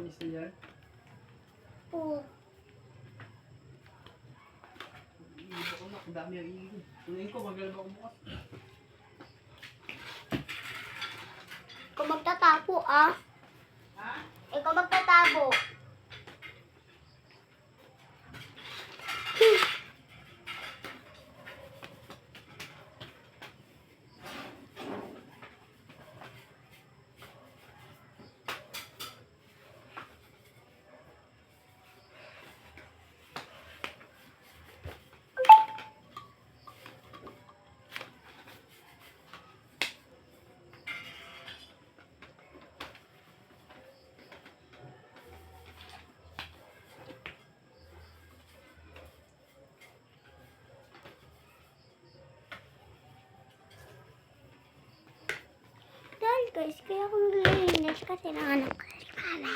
Matamis na yan. Oo. Iiba ko na, ang dami ang iiba. Tuloyin ko, maglalaba ko bukas. Ikaw magtatapo, ah. Ha? Ikaw magtatapo. Dahil guys, kaya akong naglilinis kasi nanganak ko si mama.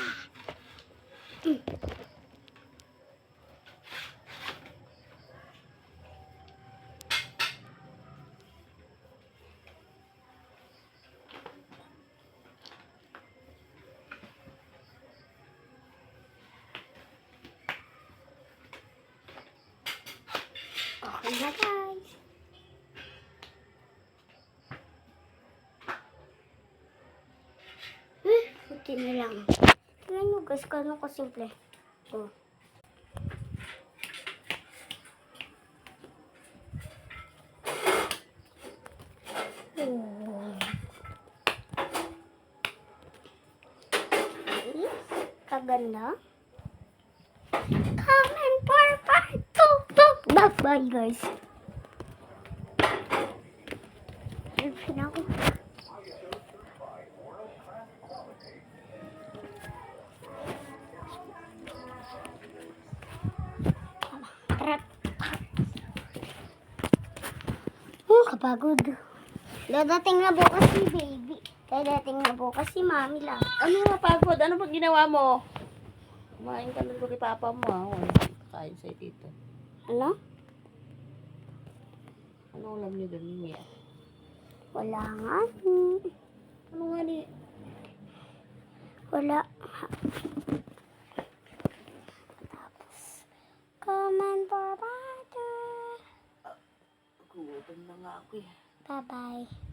Okay na guys. Puti na lang. Tingnan nyo guys, kano ko simple. Oh. Kaganda. Comment for part 2. Bye guys. Ayun ako. Kapagod. Dadating na bukas si baby. Dadating na bukas si mami lang. Ano mapagod? Ano pag ginawa mo? Kumain ka ng kay papa mo, ha? Wala kain sa'yo dito. Ano? Ano ulam niyo doon, Mia? Wala nga. Ano nga ni? Wala. Tapos, comment for butter. Gutom na nga ako eh. Bye-bye.